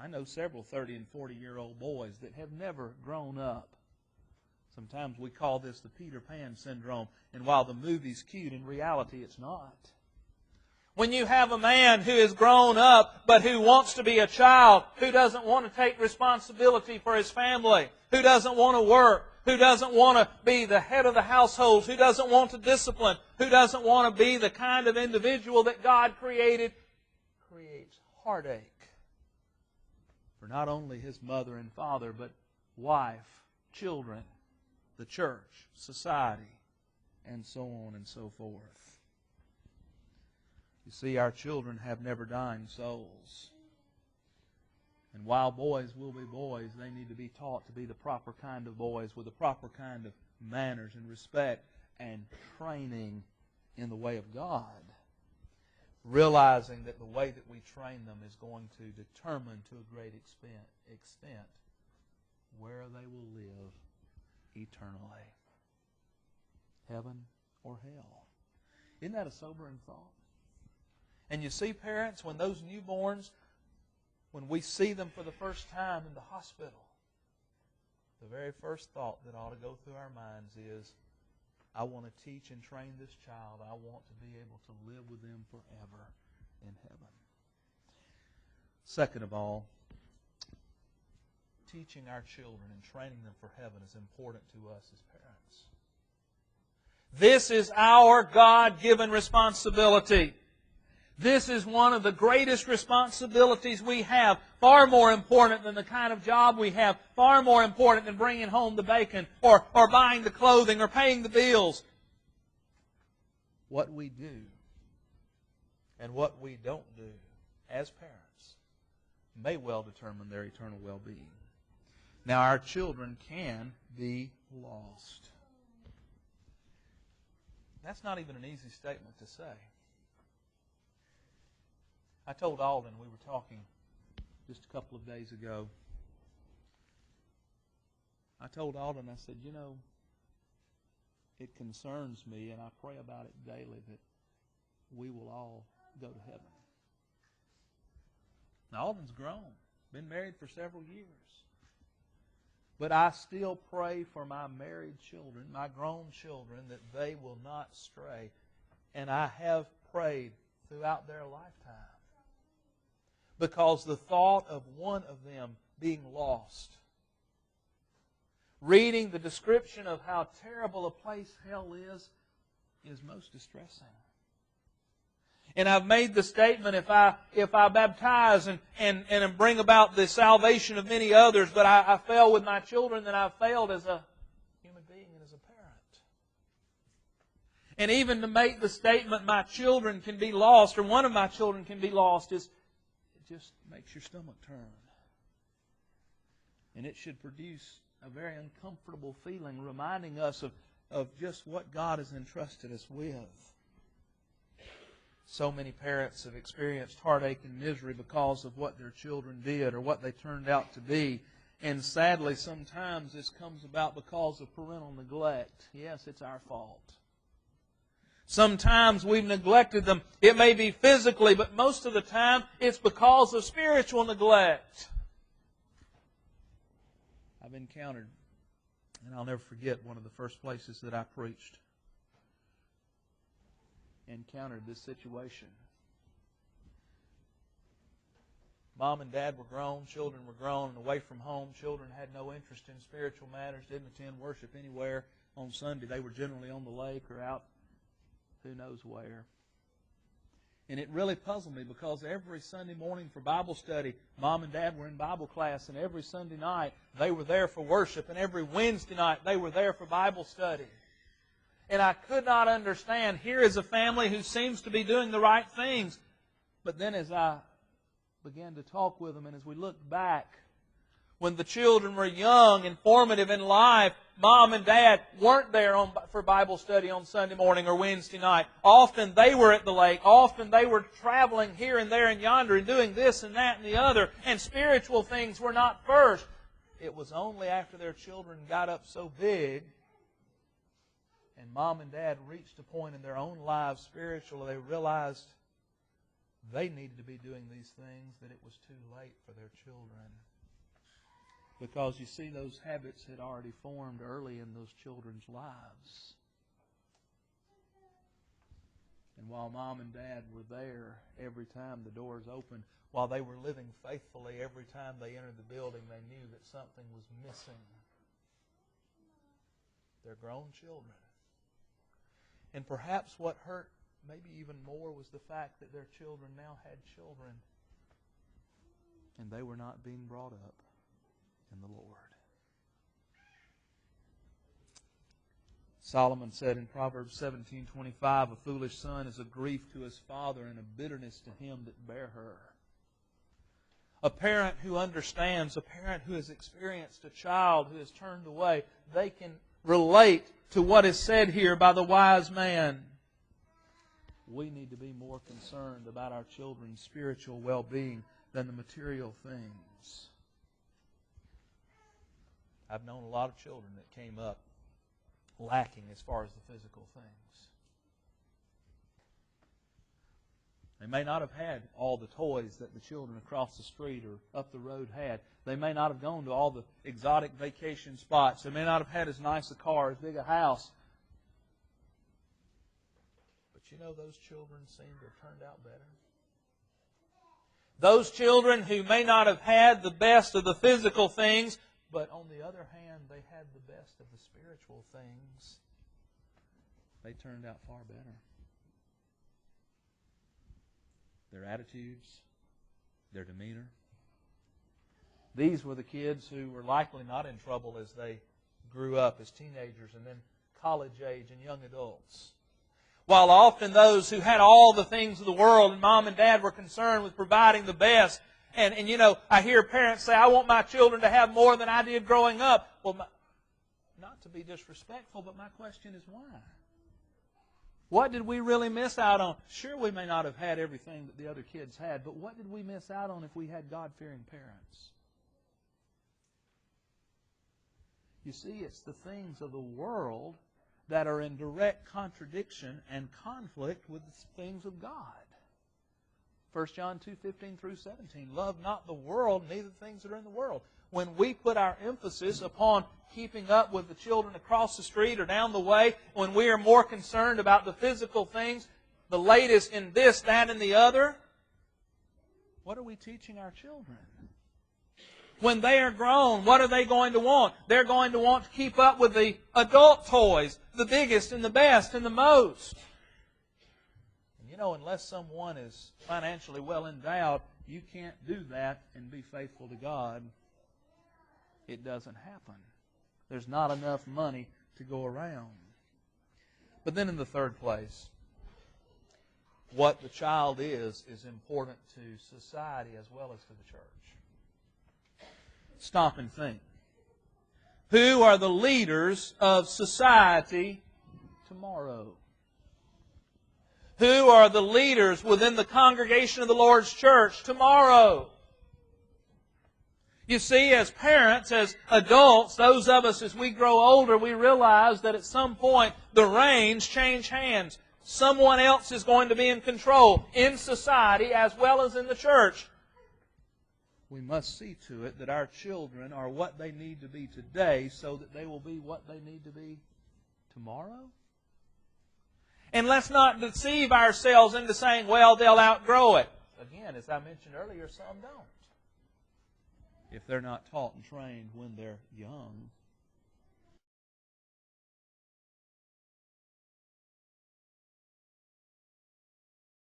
I know several 30 and 40-year-old boys that have never grown up. Sometimes we call this the Peter Pan syndrome, and while the movie's cute, in reality it's not. When you have a man who has grown up but who wants to be a child, who doesn't want to take responsibility for his family, who doesn't want to work, who doesn't want to be the head of the household, who doesn't want to discipline, who doesn't want to be the kind of individual that God created, creates heartache for not only his mother and father, but wife, children, the church, society, and so on and so forth. You see, our children have never dying souls. And while boys will be boys, they need to be taught to be the proper kind of boys with the proper kind of manners and respect and training in the way of God. Realizing that the way that we train them is going to determine to a great extent where they will live eternally. Heaven or hell. Isn't that a sobering thought? And you see, parents, when those newborns, when we see them for the first time in the hospital, the very first thought that ought to go through our minds is, I want to teach and train this child. I want to be able to live with them forever in heaven. Second of all, teaching our children and training them for heaven is important to us as parents. This is our God-given responsibility. This is one of the greatest responsibilities we have, far more important than the kind of job we have, far more important than bringing home the bacon or buying the clothing or paying the bills. What we do and what we don't do as parents may well determine their eternal well-being. Now, our children can be lost. That's not even an easy statement to say. I told Alden, we were talking just a couple of days ago. I told Alden, I said, you know, it concerns me, and I pray about it daily, that we will all go to heaven. Now, Alden's grown, been married for several years. But I still pray for my married children, my grown children, that they will not stray. And I have prayed throughout their lifetime. Because the thought of one of them being lost, reading the description of how terrible a place hell is most distressing. And I've made the statement, if I baptize and bring about the salvation of many others, but I fail with my children, then I've failed as a human being and as a parent. And even to make the statement, my children can be lost, or one of my children can be lost, it just makes your stomach turn. And it should produce a very uncomfortable feeling, reminding us of just what God has entrusted us with. So many parents have experienced heartache and misery because of what their children did or what they turned out to be. And sadly, sometimes this comes about because of parental neglect. Yes, it's our fault. Sometimes we've neglected them. It may be physically, but most of the time it's because of spiritual neglect. I've encountered, and I'll never forget, one of the first places that I preached, encountered this situation. Mom and Dad were grown, children were grown, and away from home. Children had no interest in spiritual matters, didn't attend worship anywhere on Sunday. They were generally on the lake or out who knows where. And it really puzzled me because every Sunday morning for Bible study, Mom and Dad were in Bible class, and every Sunday night they were there for worship, and every Wednesday night they were there for Bible study. And I could not understand. Here is a family who seems to be doing the right things. But then as I began to talk with them, and as we looked back, when the children were young and formative in life, Mom and Dad weren't there for Bible study on Sunday morning or Wednesday night. Often they were at the lake. Often they were traveling here and there and yonder and doing this and that and the other. And spiritual things were not first. It was only after their children got up so big and Mom and Dad reached a point in their own lives spiritually, they realized they needed to be doing these things, that it was too late for their children. Because you see, those habits had already formed early in those children's lives. And while Mom and Dad were there every time the doors opened, while they were living faithfully every time they entered the building, they knew that something was missing. They're grown children. And perhaps what hurt maybe even more was the fact that their children now had children, and they were not being brought up in the Lord. Solomon said in Proverbs 17:25, "A foolish son is a grief to his father, and a bitterness to him that bare her." A parent who understands, a parent who has experienced a child who has turned away, they can relate to what is said here by the wise man. We need to be more concerned about our children's spiritual well-being than the material things. I've known a lot of children that came up lacking as far as the physical things. They may not have had all the toys that the children across the street or up the road had. They may not have gone to all the exotic vacation spots. They may not have had as nice a car, as big a house. But you know, those children seem to have turned out better. Those children who may not have had the best of the physical things, but on the other hand, they had the best of the spiritual things, they turned out far better. Their attitudes, their demeanor. These were the kids who were likely not in trouble as they grew up as teenagers and then college age and young adults. While often those who had all the things of the world and Mom and Dad were concerned with providing the best, and you know, I hear parents say, "I want my children to have more than I did growing up." Well, not to be disrespectful, but my question is why? What did we really miss out on? Sure, we may not have had everything that the other kids had, but what did we miss out on if we had God-fearing parents? You see, it's the things of the world that are in direct contradiction and conflict with the things of God. 1 John 2:15 through 17. Love not the world, neither the things that are in the world. When we put our emphasis upon keeping up with the children across the street or down the way, when we are more concerned about the physical things, the latest in this, that, and the other, what are we teaching our children? When they are grown, what are they going to want? They're going to want to keep up with the adult toys, the biggest and the best and the most. And you know, unless someone is financially well endowed, you can't do that and be faithful to God. It doesn't happen. There's not enough money to go around. But then in the third place, what the child is important to society as well as to the church. Stop and think. Who are the leaders of society tomorrow? Who are the leaders within the congregation of the Lord's church tomorrow? You see, as parents, as adults, those of us as we grow older, we realize that at some point the reins change hands. Someone else is going to be in control in society as well as in the church. We must see to it that our children are what they need to be today so that they will be what they need to be tomorrow. And let's not deceive ourselves into saying, well, they'll outgrow it. Again, as I mentioned earlier, some don't. If they're not taught and trained when they're young,